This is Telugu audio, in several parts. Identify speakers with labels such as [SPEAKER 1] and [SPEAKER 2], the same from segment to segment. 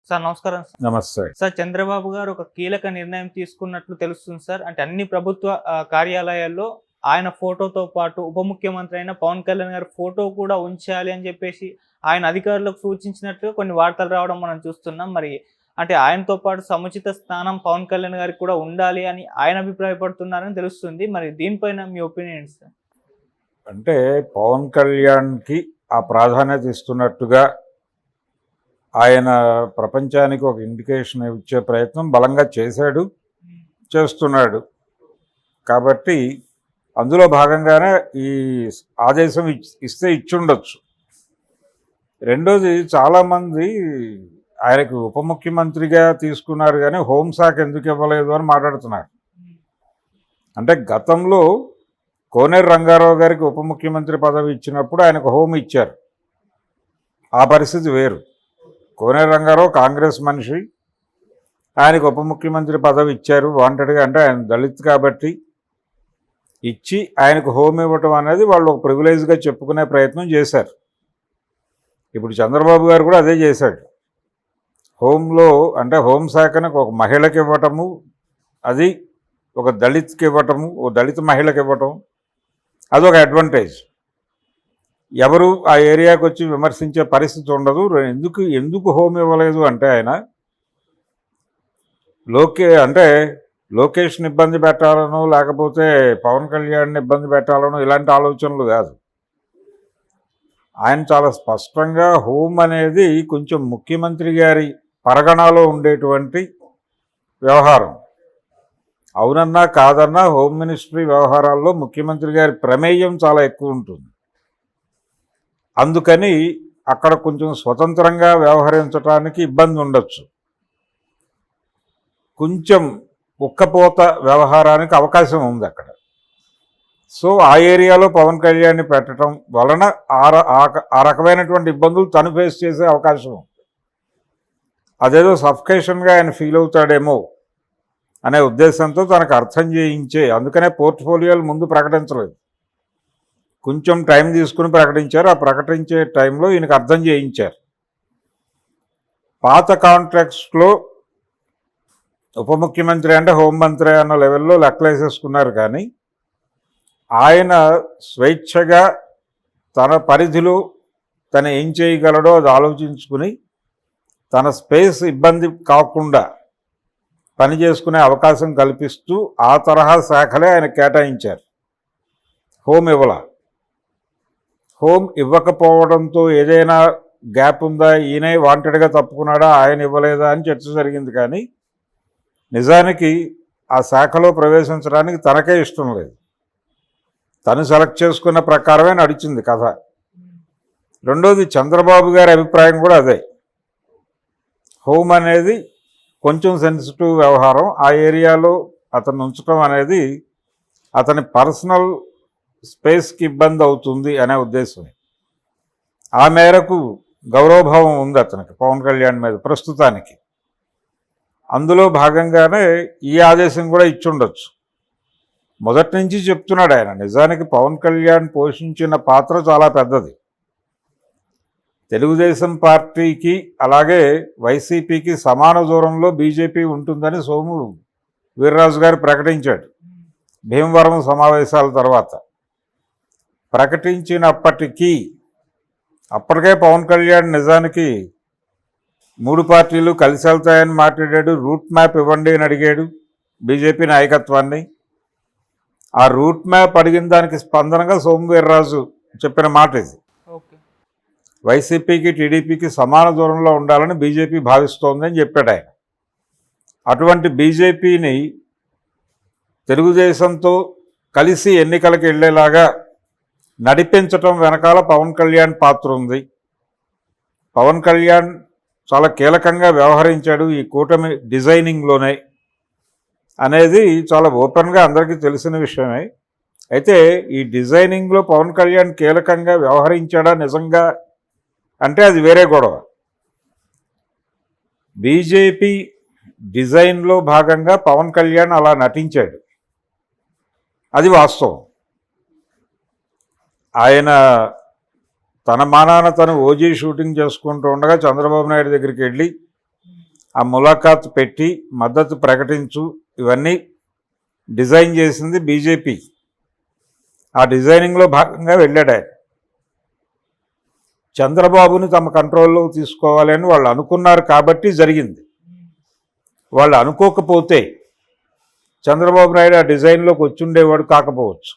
[SPEAKER 1] సార్ నమస్కారం సార్.
[SPEAKER 2] నమస్తే.
[SPEAKER 1] సార్ చంద్రబాబు గారు ఒక కీలక నిర్ణయం తీసుకున్నట్లు తెలుస్తుంది సార్. అంటే అన్ని ప్రభుత్వ కార్యాలయాల్లో ఆయన ఫోటోతో పాటు ఉప ముఖ్యమంత్రి అయిన పవన్ కళ్యాణ్ గారి ఫోటో కూడా ఉంచాలి అని చెప్పేసి ఆయన అధికారులకు సూచించినట్లు కొన్ని వార్తలు రావడం మనం చూస్తున్నాం. మరి అంటే ఆయనతో పాటు సముచిత స్థానం పవన్ కళ్యాణ్ గారికి కూడా ఉండాలి అని ఆయన అభిప్రాయపడుతున్నారని తెలుస్తుంది. మరి దీనిపైన మీ ఒపీనియన్ సార్?
[SPEAKER 2] అంటే పవన్ కళ్యాణ్కి ఆ ప్రాధాన్యత ఇస్తున్నట్టుగా ఆయన ప్రపంచానికి ఒక ఇండికేషన్ ఇచ్చే ప్రయత్నం బలంగా చేస్తున్నాడు. కాబట్టి అందులో భాగంగానే ఈ ఆదేశం ఇస్తే ఇచ్చుండొచ్చు. రెండోది, చాలామంది ఆయనకు ఉప ముఖ్యమంత్రిగా తీసుకున్నారు కానీ హోంశాఖ ఎందుకు ఇవ్వలేదు అని మాట్లాడుతున్నారు. అంటే గతంలో కోనేరు రంగారావు గారికి ఉప ముఖ్యమంత్రి పదవి ఇచ్చినప్పుడు ఆయనకు హోం ఇచ్చారు. ఆ పరిస్థితి వేరు. కోనేరు రంగారావు కాంగ్రెస్ మనిషి, ఆయనకు ఉప ముఖ్యమంత్రి పదవి ఇచ్చారు వాంటెడ్గా. అంటే ఆయన దళిత్ కాబట్టి ఇచ్చి ఆయనకు హోం ఇవ్వటం అనేది వాళ్ళు ఒక ప్రివిలేజ్గా చెప్పుకునే ప్రయత్నం చేశారు. ఇప్పుడు చంద్రబాబు గారు కూడా అదే చేశాడు. హోంలో అంటే హోంశాఖను ఒక మహిళకి ఇవ్వటము, అది ఒక దళిత్కి ఇవ్వటము, ఓ దళిత మహిళకి ఇవ్వటం, అదొక అడ్వాంటేజ్. ఎవరు ఆ ఏరియాకి వచ్చి విమర్శించే పరిస్థితి ఉండదు. ఎందుకు హోం ఇవ్వలేదు అంటే ఆయన లోకేష్ని ఇబ్బంది పెట్టాలనో లేకపోతే పవన్ కళ్యాణ్ని ఇబ్బంది పెట్టాలనో ఇలాంటి ఆలోచనలు కాదు. ఆయన చాలా స్పష్టంగా హోం అనేది కొంచెం ముఖ్యమంత్రి గారి పరగణలో ఉండేటువంటి వ్యవహారం. అవునన్నా కాదన్నా హోమ్ మినిస్ట్రీ వ్యవహారాల్లో ముఖ్యమంత్రి గారి ప్రమేయం చాలా ఎక్కువ ఉంటుంది. అందుకని అక్కడ కొంచెం స్వతంత్రంగా వ్యవహరించడానికి ఇబ్బంది ఉండొచ్చు. కొంచెం ఉక్కపోత వ్యవహారానికి అవకాశం ఉంది అక్కడ. సో ఆ ఏరియాలో పవన్ కళ్యాణ్ని పెట్టడం వలన ఆ రకమైనటువంటి ఇబ్బందులు తను ఫేస్ చేసే అవకాశం ఉంది. అదేదో సఫికేషన్గా ఆయన ఫీల్ అవుతాడేమో అనే ఉద్దేశంతో తనకు అర్థం చేయించే, అందుకనే పోర్ట్ఫోలియోలు ముందు ప్రకటించలేదు, కొంచెం టైం తీసుకుని ప్రకటించారు. ఆ ప్రకటించే టైంలో ఈయనకు అర్థం చేయించారు. పాత కాంట్రాక్ట్స్లో ఉప ముఖ్యమంత్రి అంటే హోంమంత్రి అన్న లెవెల్లో లెక్కలేసేసుకున్నారు. కానీ ఆయన స్వేచ్ఛగా తన పరిధిలో తను ఏం చేయగలడో అది ఆలోచించుకుని తన స్పేస్ ఇబ్బంది కాకుండా పని చేసుకునే అవకాశం కల్పిస్తూ ఆ తరహా శాఖలే ఆయన కేటాయించారు. హోం ఇవ్వకపోవడంతో ఏదైనా గ్యాప్ ఉందా, ఈయనే వాంటెడ్గా తప్పుకున్నాడా, ఆయన ఇవ్వలేదా అని చర్చ జరిగింది. కానీ నిజానికి ఆ శాఖలో ప్రవేశించడానికి తనకే ఇష్టం లేదు. తను సెలెక్ట్ చేసుకున్న ప్రకారమే నడిచింది కథ. రెండోది, చంద్రబాబు గారి అభిప్రాయం కూడా అదే. హోం అనేది కొంచెం సెన్సిటివ్ వ్యవహారం, ఆ ఏరియాలో అతను ఉంచడం అనేది అతని పర్సనల్ స్పేస్కి ఇబ్బంది అవుతుంది అనే ఉద్దేశమే. ఆ మేరకు గౌరవభావం ఉంది అతనికి పవన్ కళ్యాణ్ మీద ప్రస్తుతానికి. అందులో భాగంగానే ఈ ఆదేశం కూడా ఇచ్చుండొచ్చు. మొదటి నుంచి చెప్తున్నాడు ఆయన. నిజానికి పవన్ కళ్యాణ్ పోషించిన పాత్ర చాలా పెద్దది. తెలుగుదేశం పార్టీకి అలాగే వైసీపీకి సమాన దూరంలో బీజేపీ ఉంటుందని సోము వీర్రాజు గారు ప్రకటించాడు భీమవరం సమావేశాల తర్వాత. ప్రకటించినప్పటికీ అప్పటికే పవన్ కళ్యాణ్ నిజానికి 3 పార్టీలు కలిసి వెళ్తాయని మాట్లాడాడు. రూట్ మ్యాప్ ఇవ్వండి అని అడిగాడు బీజేపీ నాయకత్వాన్ని. ఆ రూట్ మ్యాప్ అడిగిన దానికి స్పందనగా సోము వీర్రాజు చెప్పిన మాట ఇది. వైసీపీకి టీడీపీకి సమాన దూరంలో ఉండాలని బీజేపీ భావిస్తోందని చెప్పాడు ఆయన. అటువంటి బీజేపీని తెలుగుదేశంతో కలిసి ఎన్నికలకు వెళ్ళేలాగా నడిపించటం వెనకాల పవన్ కళ్యాణ్ పాత్ర ఉంది. పవన్ కళ్యాణ్ చాలా కీలకంగా వ్యవహరించాడు ఈ కూటమి డిజైనింగ్లోనే అనేది చాలా ఓపెన్గా అందరికీ తెలిసిన విషయమే. అయితే ఈ డిజైనింగ్లో పవన్ కళ్యాణ్ కీలకంగా వ్యవహరించాడా నిజంగా అంటే అది వేరే గొడవ. బీజేపీ డిజైన్లో భాగంగా పవన్ కళ్యాణ్ అలా నటించాడు, అది వాస్తవం. ఆయన తన మానాన తను ఓజీ షూటింగ్ చేసుకుంటూ ఉండగా చంద్రబాబు నాయుడు దగ్గరికి వెళ్ళి ఆ ములాఖాత్ పెట్టి మద్దతు ప్రకటించు ఇవన్నీ డిజైన్ చేసింది బీజేపీ. ఆ డిజైనింగ్లో భాగంగా వెళ్ళాడు ఆయన. చంద్రబాబుని తమ కంట్రోల్లో తీసుకోవాలని వాళ్ళు అనుకున్నారు కాబట్టి జరిగింది. వాళ్ళు అనుకోకపోతే చంద్రబాబు నాయుడు ఆ డిజైన్లోకి వచ్చుండేవాడు కాకపోవచ్చు.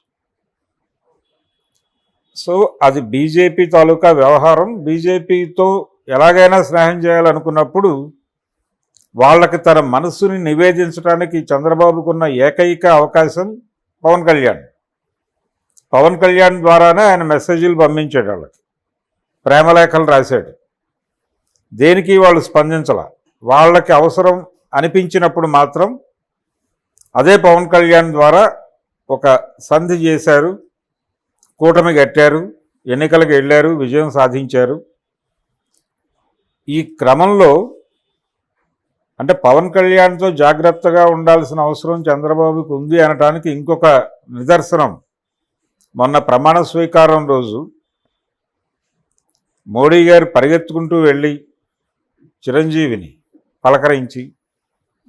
[SPEAKER 2] సో అది బీజేపీ తాలూకా వ్యవహారం. బీజేపీతో ఎలాగైనా స్నేహం చేయాలనుకున్నప్పుడు వాళ్ళకి తన మనస్సుని నివేదించడానికి చంద్రబాబుకున్న ఏకైక అవకాశం పవన్ కళ్యాణ్. పవన్ కళ్యాణ్ ద్వారానే ఆయన మెసేజ్లు పంపించాడు, వాళ్ళకి ప్రేమలేఖలు రాశాడు. దేనికి వాళ్ళు స్పందించాల. వాళ్ళకి అవసరం అనిపించినప్పుడు మాత్రం అదే పవన్ కళ్యాణ్ ద్వారా ఒక సంధి చేశారు, కూటమి కట్టారు, ఎన్నికలకు వెళ్ళారు, విజయం సాధించారు. ఈ క్రమంలో అంటే పవన్ కళ్యాణ్తో జాగ్రత్తగా ఉండాల్సిన అవసరం చంద్రబాబుకి ఉంది అనడానికి ఇంకొక నిదర్శనం మొన్న ప్రమాణ స్వీకారం రోజు మోడీ గారు పరిగెత్తుకుంటూ వెళ్ళి చిరంజీవిని పలకరించి,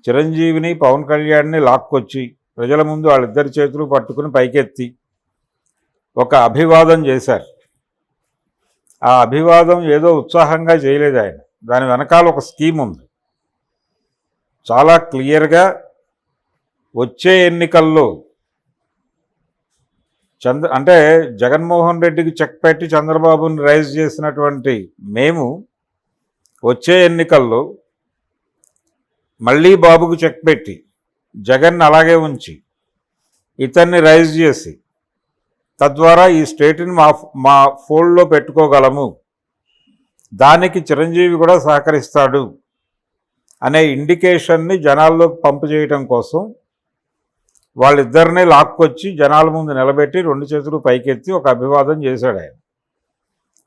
[SPEAKER 2] చిరంజీవిని పవన్ కళ్యాణ్ని లాక్కొచ్చి ప్రజల ముందు వాళ్ళిద్దరి చేతులు పట్టుకుని పైకెత్తి ఒక అభివాదం చేశారు. ఆ అభివాదం ఏదో ఉత్సాహంగా చేయలేదు ఆయన. దాని వెనకాల ఒక స్కీమ్ ఉంది. చాలా క్లియర్గా వచ్చే ఎన్నికల్లో అంటే జగన్మోహన్ రెడ్డికి చెక్ పెట్టి చంద్రబాబుని రైజ్ చేసినటువంటి మేము వచ్చే ఎన్నికల్లో మళ్ళీ బాబుకు చెక్ పెట్టి జగన్ అలాగే ఉంచి ఇతన్ని రైజ్ చేసి తద్వారా ఈ స్టేట్ని మా ఫోల్డ్లో పెట్టుకోగలము, దానికి చిరంజీవి కూడా సహకరిస్తాడు అనే ఇండికేషన్ని జనాల్లోకి పంపు చేయటం కోసం వాళ్ళిద్దరినీ లాక్కొచ్చి జనాల ముందు నిలబెట్టి రెండు చేతులు పైకెత్తి ఒక అభివాదం చేశాడు ఆయన.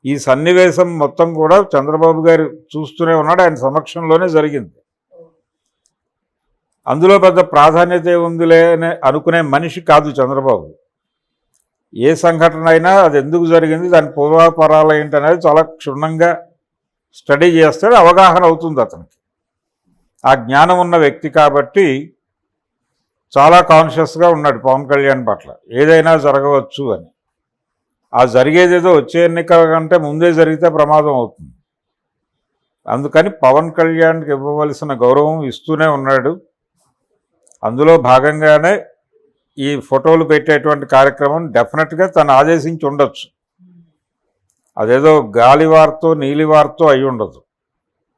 [SPEAKER 2] ఈ సన్నివేశం మొత్తం కూడా చంద్రబాబు గారు చూస్తూనే ఉన్నాడు, ఆయన సమక్షంలోనే జరిగింది. అందులో పెద్ద ప్రాధాన్యత ఉందిలే అని అనుకునే మనిషి కాదు చంద్రబాబు. ఏ సంఘటన అయినా అది ఎందుకు జరిగింది, దాని పూర్వాపరాలు ఏంటనేది చాలా క్షుణ్ణంగా స్టడీ చేస్తాడు, అవగాహన అవుతుంది అతనికి. ఆ జ్ఞానం ఉన్న వ్యక్తి కాబట్టి చాలా కాన్షియస్గా ఉన్నాడు పవన్ కళ్యాణ్ పట్ల. ఏదైనా జరగవచ్చు అని. ఆ జరిగేదేదో వచ్చే ఎన్నికల కంటే ముందే జరిగితే ప్రమాదం అవుతుంది. అందుకని పవన్ కళ్యాణ్కి ఇవ్వవలసిన గౌరవం ఇస్తూనే ఉన్నాడు. అందులో భాగంగానే ఈ ఫోటోలు పెట్టేటువంటి కార్యక్రమం డెఫినెట్గా తను ఆదేశించి ఉండొచ్చు. అదేదో గాలివార్తో నీలివార్తో అయి ఉండదు.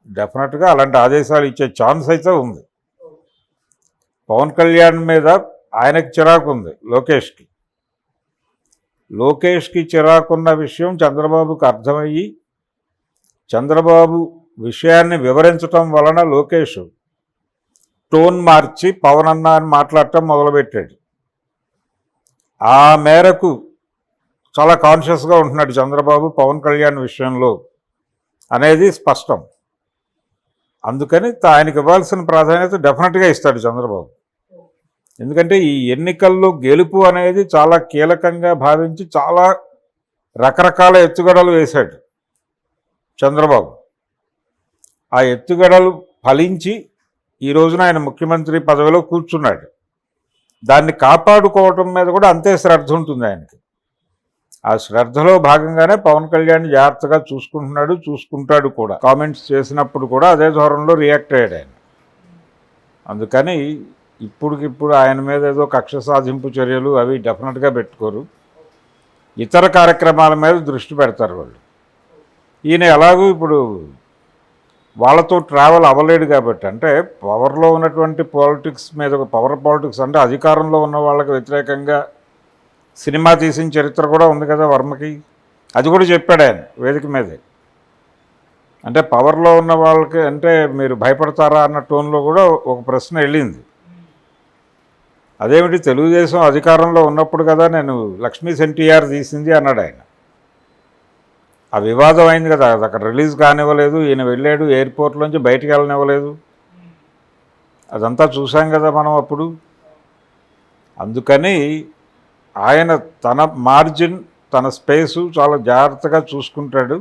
[SPEAKER 2] డెఫినెట్గా అలాంటి ఆదేశాలు ఇచ్చే ఛాన్స్ అయితే ఉంది. పవన్ కళ్యాణ్ మీద ఆయనకి చిరాకు ఉంది, లోకేష్కి చిరాకున్న విషయం చంద్రబాబుకు అర్థమయ్యి చంద్రబాబు విషయాన్ని వివరించటం వలన లోకేష్ టోన్ మార్చి పవన్ అన్న అని మాట్లాడటం మొదలుపెట్టాడు. ఆ మేరకు చాలా కాన్షియస్గా ఉంటున్నాడు చంద్రబాబు పవన్ కళ్యాణ్ విషయంలో అనేది స్పష్టం. అందుకని ఆయనకి ఇవ్వాల్సిన ప్రాధాన్యత డెఫినెట్గా ఇస్తాడు చంద్రబాబు. ఎందుకంటే ఈ ఎన్నికల్లో గెలుపు అనేది చాలా కీలకంగా భావించి చాలా రకరకాల ఎత్తుగడలు వేశాడు చంద్రబాబు. ఆ ఎత్తుగడలు ఫలించి ఈ రోజున ఆయన ముఖ్యమంత్రి పదవిలో కూర్చున్నాడు. దాన్ని కాపాడుకోవటం మీద కూడా అంతే శ్రద్ధ ఉంటుంది ఆయనకి. ఆ శ్రద్ధలో భాగంగానే పవన్ కళ్యాణ్ జాగ్రత్తగా చూసుకుంటాడు కూడా. కామెంట్స్ చేసినప్పుడు కూడా అదే ధోరణిలో రియాక్ట్ అయ్యాడు ఆయన. అందుకని ఇప్పటికిప్పుడు ఆయన మీద ఏదో కక్ష సాధింపు చర్యలు అవి డెఫినెట్గా పెట్టుకోరు. ఇతర కార్యక్రమాల మీద దృష్టి పెడతారు వాళ్ళు. ఈయన ఎలాగూ ఇప్పుడు వాళ్ళతో ట్రావెల్ అవ్వలేడు కాబట్టి, అంటే పవర్లో ఉన్నటువంటి పాలిటిక్స్ మీద, పవర్ పాలిటిక్స్ అంటే అధికారంలో ఉన్న వాళ్ళకి వ్యతిరేకంగా సినిమా తీసిన చరిత్ర కూడా ఉంది కదా వర్మకి. అది కూడా చెప్పాడు ఆయన వేదిక మీదే. అంటే పవర్లో ఉన్న వాళ్ళకి అంటే మీరు భయపడతారా అన్న టోన్లో కూడా ఒక ప్రశ్న వెళ్ళింది. అదేమిటి, తెలుగుదేశం అధికారంలో ఉన్నప్పుడు కదా నేను లక్ష్మీ ఎన్టీఆర్ తీసింది అన్నాడు ఆయన. ఆ వివాదం అయింది కదా, అది అక్కడ రిలీజ్ కానివ్వలేదు, ఈయన వెళ్ళాడు ఎయిర్పోర్ట్లోంచి బయటికి వెళ్ళనివ్వలేదు, అదంతా చూసాం కదా మనం అప్పుడు. అందుకని ఆయన తన మార్జిన్, తన స్పేసు చాలా జాగ్రత్తగా చూసుకుంటాడు.